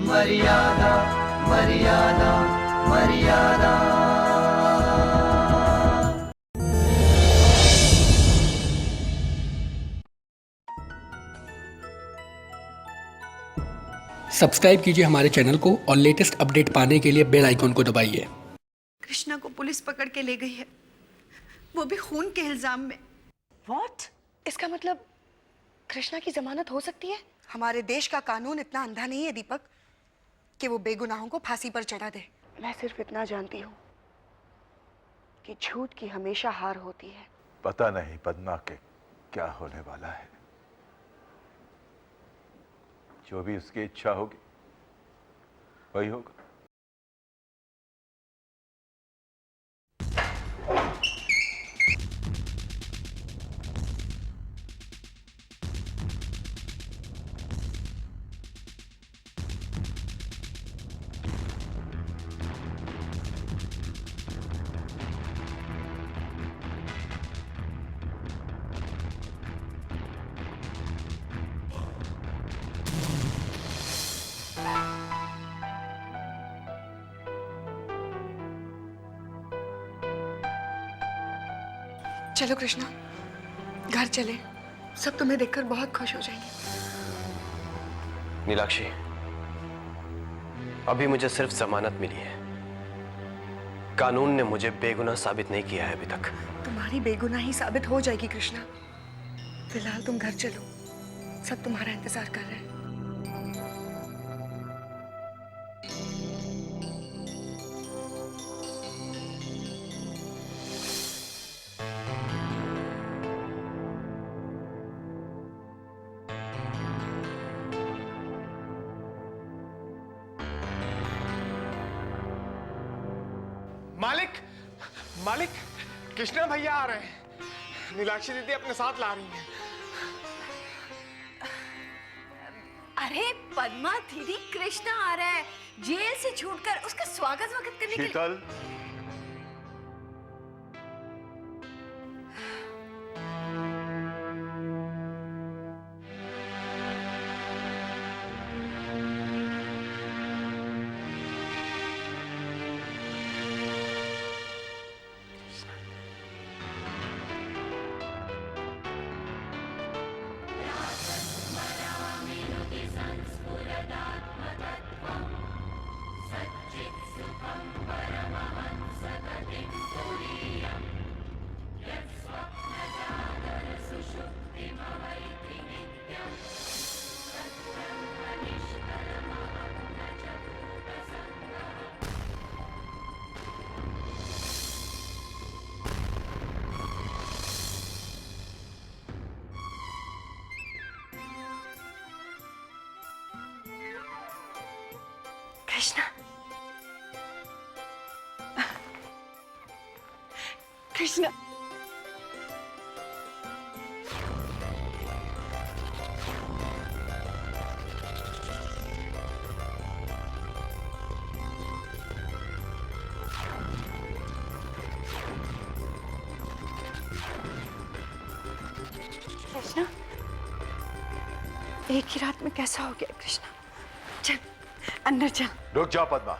मर्यादा मर्यादा मर्यादा। सब्सक्राइब कीजिए हमारे चैनल को और लेटेस्ट अपडेट पाने के लिए बेल आइकॉन को दबाइए। कृष्णा को पुलिस पकड़ के ले गई है, वो भी खून के इल्जाम में। What? इसका मतलब कृष्णा की जमानत हो सकती है? हमारे देश का कानून इतना अंधा नहीं है दीपक कि वो बेगुनाहों को फांसी पर चढ़ा दे। मैं सिर्फ इतना जानती हूँ कि झूठ की हमेशा हार होती है। पता नहीं पद्मा के क्या होने वाला है। जो भी उसकी इच्छा होगी वही होगा। चलो कृष्णा, घर चले, सब तुम्हें देखकर बहुत खुश हो जाएंगे। नीलाक्षी, अभी मुझे सिर्फ जमानत मिली है। कानून ने मुझे बेगुनाह साबित नहीं किया है अभी तक। तुम्हारी बेगुनाही साबित हो जाएगी कृष्णा। फिलहाल तुम घर चलो, सब तुम्हारा इंतजार कर रहे हैं। मालिक, मालिक, कृष्णा भैया आ रहे हैं। नीलाक्षी दीदी अपने साथ ला रही हैं। अरे पद्मा दीदी, कृष्णा आ रहा है जेल से छूटकर, उसका स्वागत करने के लिए। शीतल, कृष्णा, कृष्णा, कृष्णा, एक ही रात में कैसा हो गया कृष्णा? चल अंदर चल। रुक जाओ पद्मा।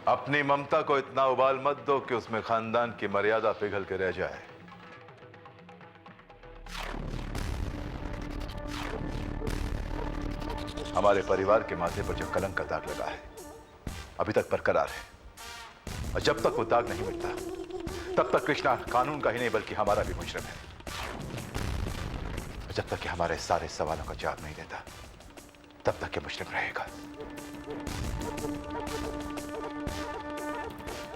अपनी ममता को इतना उबाल मत दो कि उसमें खानदान की मर्यादा पिघल के रह जाए। हमारे परिवार के माथे पर जो कलंक का दाग लगा है अभी तक बरकरार है, और जब तक वो दाग नहीं मिटता तब तक कृष्णा कानून का ही नहीं बल्कि हमारा भी मुजरिम है। जब तक कि हमारे सारे सवालों का जवाब नहीं देता तब तक ये मुजरिम रहेगा।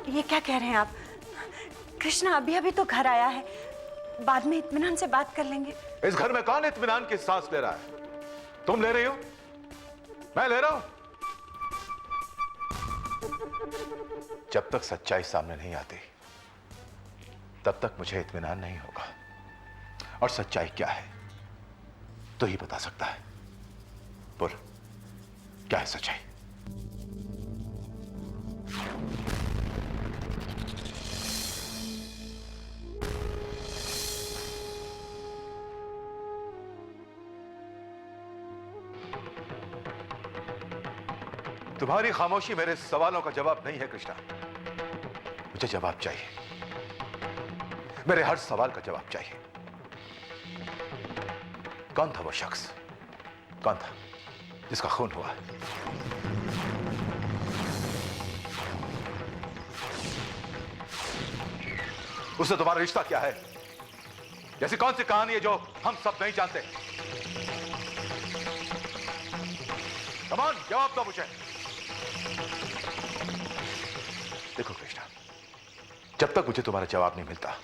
ये क्या कह रहे हैं आप? कृष्णा अभी अभी तो घर आया है, बाद में इत्मीनान से बात कर लेंगे। इस घर में कौन इत्मीनान की सांस ले रहा है? तुम ले रही हो? मैं ले रहा हूं? जब तक सच्चाई सामने नहीं आती तब तक मुझे इत्मीनान नहीं होगा। और सच्चाई क्या है तो ही बता सकता है। बोल, क्या है सच्चाई? तुम्हारी खामोशी मेरे सवालों का जवाब नहीं है कृष्णा। मुझे जवाब चाहिए, मेरे हर सवाल का जवाब चाहिए। कौन था वो शख्स? कौन था जिसका खून हुआ? उससे तुम्हारा रिश्ता क्या है? ऐसी कौन सी कहानी है जो हम सब नहीं जानते? कमान, जवाब दो मुझे। देखो कृष्णा, जब तक मुझे तुम्हारा जवाब नहीं मिलता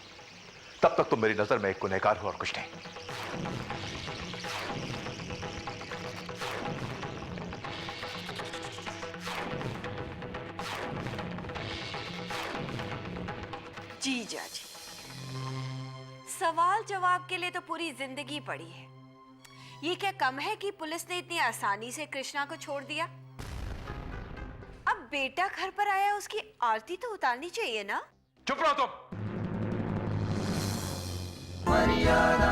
तब तक तुम मेरी नजर में एक गुनहगार हो और कुछ नहीं। जीजा जी, सवाल जवाब के लिए तो पूरी जिंदगी पड़ी है। ये क्या कम है कि पुलिस ने इतनी आसानी से कृष्णा को छोड़ दिया? अब बेटा घर पर आया, उसकी आरती तो उतारनी चाहिए ना? चुप रहो तुम। मर्यादा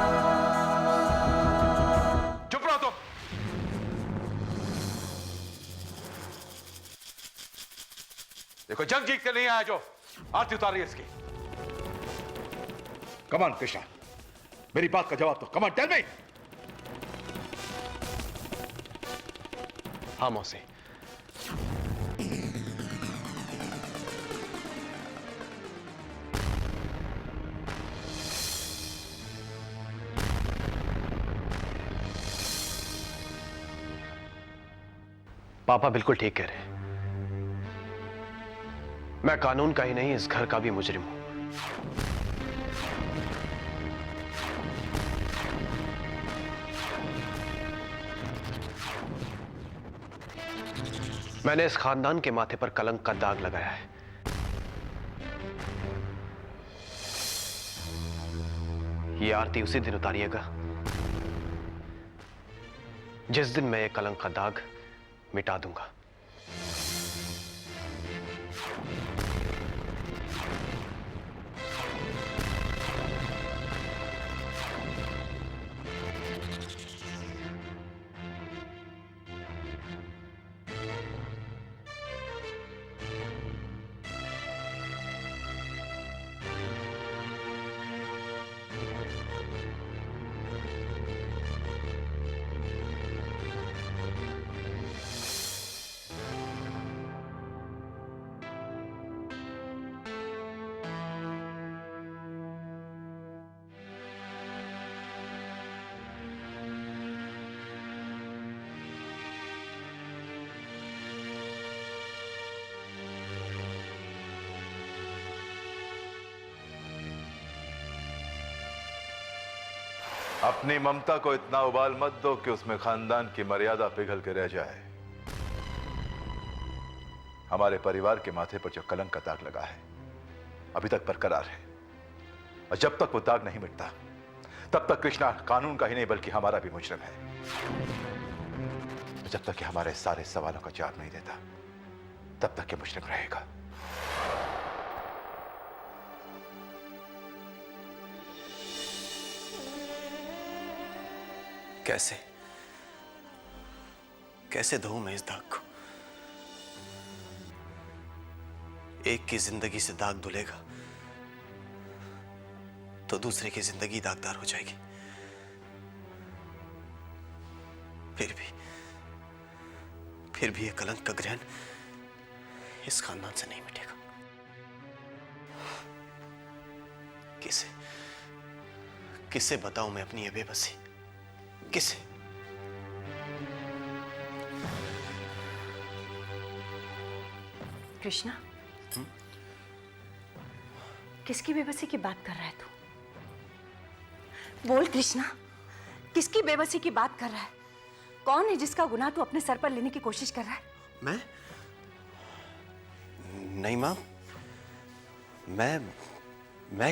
चुप रहो तुम। देखो, जंग जीत के नहीं आया जो आरती उतार रही है इसकी। कमान कृष्णा, मेरी बात का जवाब दो। कमान, टेल मी। हाँ मौसी। पापा बिल्कुल ठीक कह रहे हैं। मैं कानून का ही नहीं, इस घर का भी मुजरिम हूं। मैंने इस खानदान के माथे पर कलंक का दाग लगाया है। ये आरती उसी दिन उतारिएगा जिस दिन मैं ये कलंक का दाग मिटा दूंगा। अपनी ममता को इतना उबाल मत दो कि उसमें खानदान की मर्यादा पिघल के रह जाए। हमारे परिवार के माथे पर जो कलंक का दाग लगा है अभी तक बरकरार है, और जब तक वो दाग नहीं मिटता तब तक कृष्णा कानून का ही नहीं बल्कि हमारा भी मुजरिम है। जब तक कि हमारे सारे सवालों का जवाब नहीं देता तब तक ये मुजरिम रहेगा। कैसे कैसे धोऊं मैं इस दाग को? एक की जिंदगी से दाग धुलेगा तो दूसरे की जिंदगी दागदार हो जाएगी। फिर भी ये कलंक का ग्रहण इस खानदान से नहीं मिटेगा। किसे बताऊं मैं अपनी ये बेबसी? किसे? कृष्णा, किसकी बेबसी की बात कर रहा है तू? बोल कृष्णा, किसकी बेबसी की बात कर रहा है? कौन है जिसका गुनाह तू अपने सर पर लेने की कोशिश कर रहा है? मैं? नहीं मां, मैं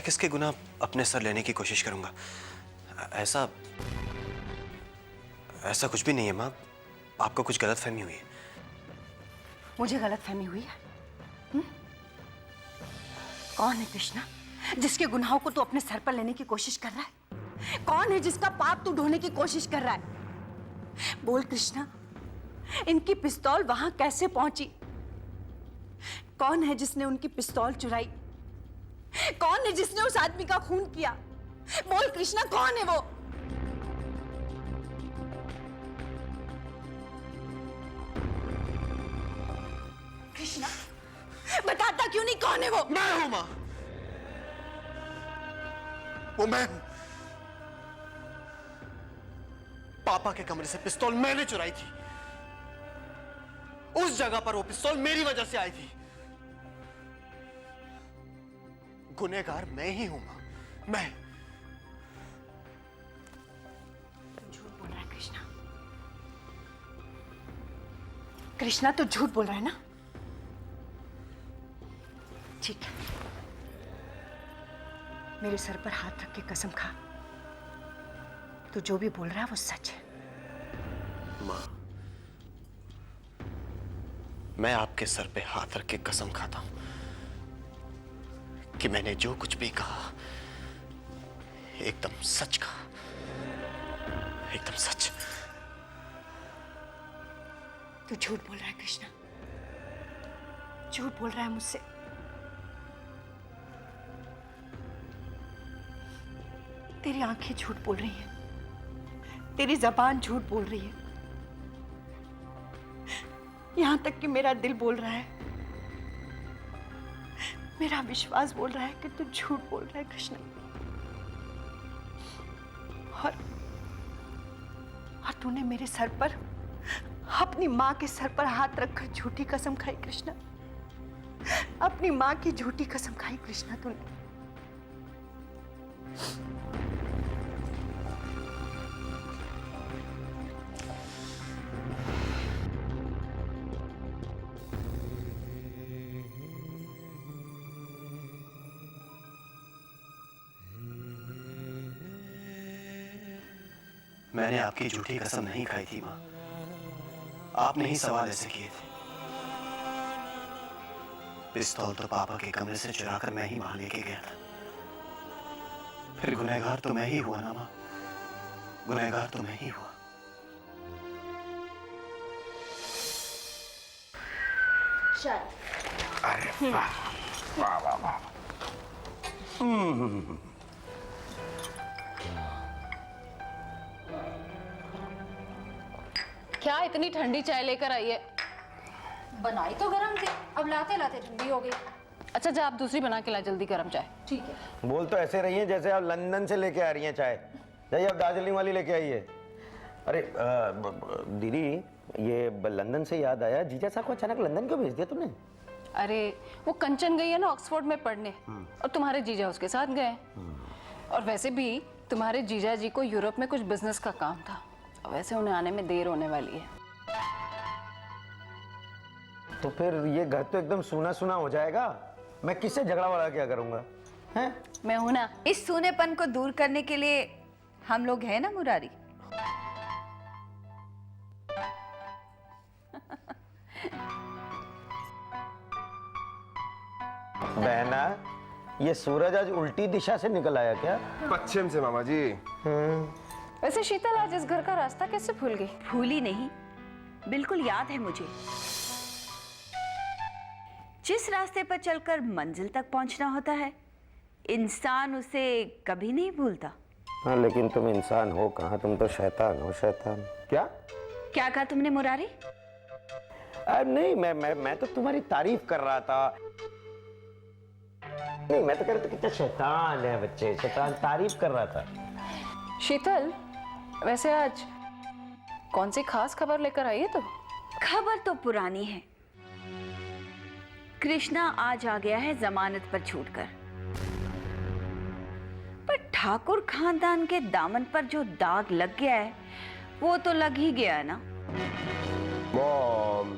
किसके गुनाह अपने सर लेने की कोशिश करूंगा? ऐसा कुछ भी नहीं है मां। आपको कुछ गलतफहमी हुई है। मुझे गलतफहमी हुई है? कौन है कृष्णा जिसके गुनाहों को तू अपने सर पर लेने की कोशिश कर रहा है? कौन है जिसका पाप तू ढोने की कोशिश कर रहा है? बोल कृष्णा, इनकी पिस्तौल वहां कैसे पहुंची? कौन है जिसने उनकी पिस्तौल चुराई? कौन है जिसने उस आदमी का खून किया? बोल कृष्णा, कौन है वो? कृष्णा, बताता क्यों नहीं कौन है वो? मैं हूं मां, वो मैं हूं। पापा के कमरे से पिस्तौल मैंने चुराई थी। उस जगह पर वो पिस्तौल मेरी वजह से आई थी। गुनहगार मैं ही हूं मां, मैं। झूठ बोल रहा है कृष्णा। कृष्णा तो झूठ बोल रहा है ना? ठीक है, मेरे सर पर हाथ रख के कसम खा, तो जो भी बोल रहा है वो सच है। मां, मैं आपके सर पे हाथ रख के कसम खाता हूं कि मैंने जो कुछ भी कहा एकदम सच कहा, एकदम सच। तू झूठ बोल रहा है कृष्णा, झूठ बोल रहा है मुझसे। तेरी आंखें झूठ बोल रही हैं, तेरी जबान झूठ बोल रही है, यहां तक कि मेरा दिल बोल रहा है, मेरा विश्वास बोल रहा है कि तू झूठ बोल रहा है कृष्णा। और तूने मेरे सर पर, अपनी मां के सर पर हाथ रखकर झूठी कसम खाई कृष्णा। अपनी मां की झूठी कसम खाई कृष्णा तूने। मैंने आपकी झूठी कसम नहीं खाई थी मां, आपने ही सवाल ऐसे किए थे। पिस्तौल तो पापा के कमरे से चुराकर मैं ही वहां लेके गया था। फिर गुनहगार तो मैं ही हुआ ना मां, गुनहगार तो मैं ही हुआ। अरे वाह वाह वाह वाह। क्या इतनी ठंडी चाय लेकर आई है? बनाई तो गरम थी, अब लाते लाते ठंडी हो गई। अच्छा जा, आप दूसरी बना के ला जल्दी गरम चाय। ठीक है। बोल तो ऐसे रही है जैसे आप लंदन से लेके आ रही हैं चाय। जाइए आप दार्जिलिंग वाली लेके आइए। अरे दीदी, ये लंदन से याद आया, जीजा साहब को अचानक लंदन क्यों भेज दिया तुमने? अरे वो कंचन गई है ना ऑक्सफोर्ड में पढ़ने, और तुम्हारे जीजा उसके साथ गए। और वैसे भी तुम्हारे जीजा जी को यूरोप में कुछ बिजनेस का काम था, वैसे उन्हें आने में देर होने वाली है। तो फिर ये घर तो एकदम सूना सूना हो जाएगा। मैं किससे झगड़ा वाला क्या करूंगा? हैं? मैं हूं ना। इस सूनेपन को दूर करने के लिए हम लोग हैं ना मुरारी। बहना, ये सूरज आज उल्टी दिशा से निकल आया क्या? पश्चिम से मामा जी। वैसे शीतल आज इस घर का रास्ता कैसे भूल गई? भूली नहीं, बिल्कुल याद है मुझे। जिस रास्ते पर चलकर मंजिल तक पहुंचना होता है, इंसान उसे कभी नहीं भूलता। हाँ, लेकिन तुम इंसान हो कहाँ, तुम तो शैतान हो, शैतान। क्या क्या कहा तुमने मुरारी? नहीं, मैं तो तुम्हारी तारीफ कर रहा था। नहीं, मैं तो कह रहा था कितना शैतान है बच्चे, शैतान तारीफ कर रहा था। शीतल, वैसे आज कौन सी खास खबर लेकर आई है? तो खबर तो पुरानी है। कृष्णा आज आ गया है जमानत पर छूटकर, पर ठाकुर खानदान के दामन पर जो दाग लग गया है वो तो लग ही गया है ना। मॉम,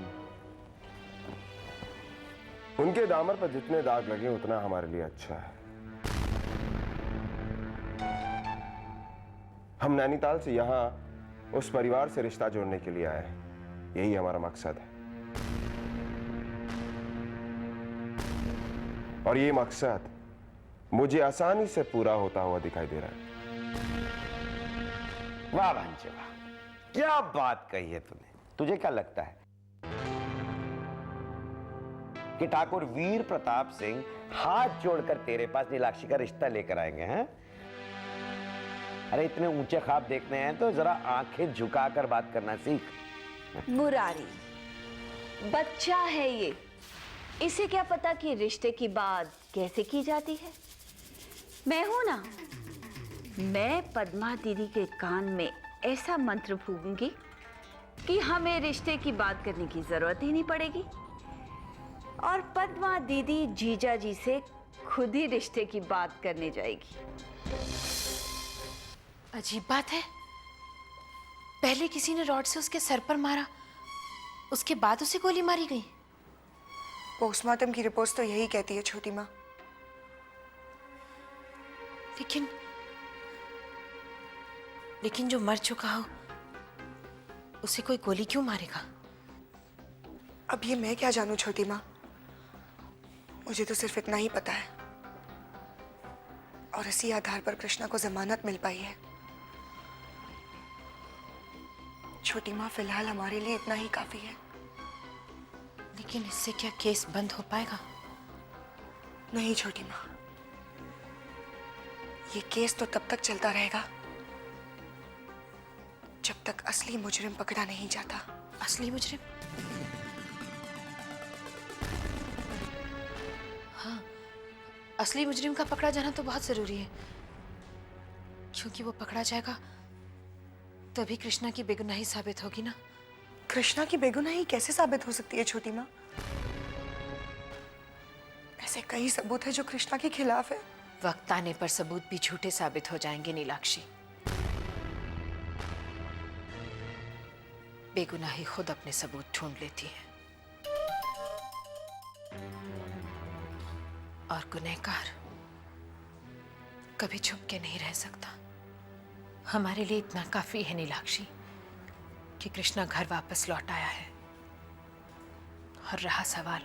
उनके दामन पर जितने दाग लगे उतना हमारे लिए अच्छा है। हम नैनीताल से यहाँ उस परिवार से रिश्ता जोड़ने के लिए आए हैं यही हमारा मकसद है और ये मकसद मुझे आसानी से पूरा होता हुआ दिखाई दे रहा है। वाह भांजे वाह, क्या बात कही है तूने। तुझे क्या लगता है कि ठाकुर वीर प्रताप सिंह हाथ जोड़कर तेरे पास नीलाक्षी का रिश्ता लेकर आएंगे हैं? अरे इतने ऊंचे ख्वाब देखने हैं तो जरा आंखें झुकाकर बात करना सीख। मुरारी बच्चा है ये, इसे क्या पता कि रिश्ते की बात कैसे की जाती है। मैं हूं ना, मैं पद्मा दीदी के कान में ऐसा मंत्र फूंकूंगी कि हमें रिश्ते की बात करने की जरूरत ही नहीं पड़ेगी और पद्मा दीदी जीजा जी से खुद ही रिश्ते की बात करने जाएगी। अजीब बात है, पहले किसी ने रॉड से उसके सर पर मारा, उसके बाद उसे गोली मारी गई। पोस्टमार्टम की रिपोर्ट्स तो यही कहती है छोटी माँ। लेकिन जो मर चुका हो उसे कोई गोली क्यों मारेगा? अब ये मैं क्या जानूं छोटी माँ, मुझे तो सिर्फ इतना ही पता है और इसी आधार पर कृष्णा को जमानत मिल पाई है। छोटी माँ फिलहाल हमारे लिए इतना ही काफी है। लेकिन इससे क्या केस बंद हो पाएगा? नहीं छोटी माँ, ये केस तो तब तक चलता रहेगा जब तक असली मुजरिम पकड़ा नहीं जाता। असली मुजरिम? हाँ, असली मुजरिम का पकड़ा जाना तो बहुत जरूरी है, क्योंकि वो पकड़ा जाएगा तभी कृष्णा की बेगुनाही साबित होगी ना। कृष्णा की बेगुनाही कैसे साबित हो सकती है छोटी माँ? ऐसे कई सबूत है जो कृष्णा के खिलाफ है। वक्त आने पर सबूत भी झूठे साबित हो जाएंगे नीलाक्षी। बेगुनाही खुद अपने सबूत ढूंढ लेती है और गुनहगार कभी छुप के नहीं रह सकता। हमारे लिए इतना काफी है नीलाक्षी कि कृष्णा घर वापस लौट आया है और रहा सवाल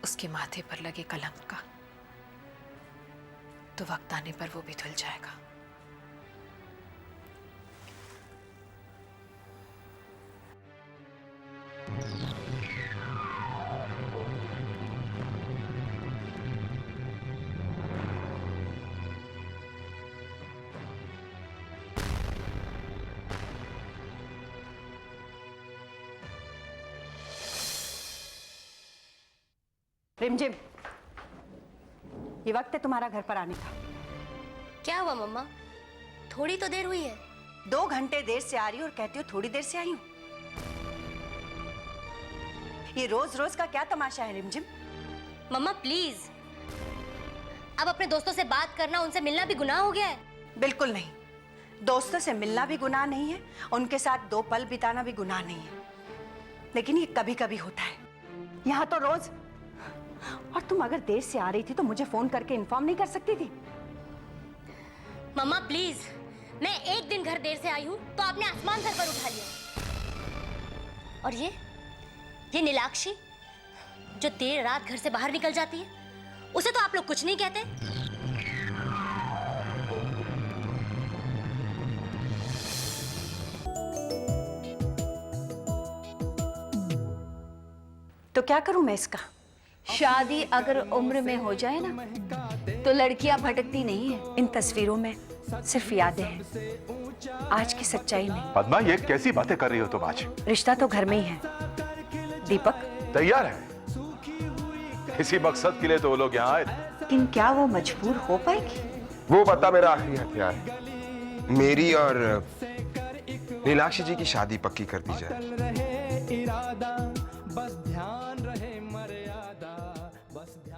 उसके माथे पर लगे कलंक का, तो वक्त आने पर वो भी धुल जाएगा। रिमझिम, ये वक्त है तुम्हारा घर पर आने का। क्या हुआ मम्मा, थोड़ी तो देर हुई है। 2 घंटे देर से आ रही हो और कहती हो थोड़ी देर से आई हूं। ये रोज रोज का क्या तमाशा है रिमझिम? मम्मा प्लीज, अब अपने दोस्तों से बात करना, उनसे मिलना भी गुनाह हो गया है। बिल्कुल नहीं, दोस्तों से मिलना भी गुनाह नहीं है, उनके साथ 2 पल बिताना भी गुनाह नहीं है, लेकिन ये कभी कभी होता है, यहाँ तो रोज। और तुम अगर देर से आ रही थी तो मुझे फोन करके इन्फॉर्म नहीं कर सकती थी? मम्मा प्लीज, मैं एक दिन घर देर से आई हूँ तो आपने आसमान सर पर उठा लिया। और ये नीलाक्षी जो देर रात घर से बाहर निकल जाती है, उसे तो आप लोग कुछ नहीं कहते। तो क्या करूं मैं इसका? शादी अगर उम्र में हो जाए ना तो लड़कियां भटकती नहीं है। इन तस्वीरों में सिर्फ यादें हैं, आज की सच्चाई नहीं। पद्मा, ये कैसी बातें कर रही हो तुम आज? रिश्ता तो घर में ही है। दीपक तैयार है, इसी मकसद के लिए तो वो लोग यहाँ आए थे। लेकिन क्या वो मजबूर हो पाएगी? वो बता मेरा आखिरी हथियार है, मेरी और नीलाक्षी जी की शादी पक्की कर दी जाए।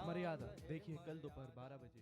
मर्यादा देखिए कल दोपहर 12 बजे।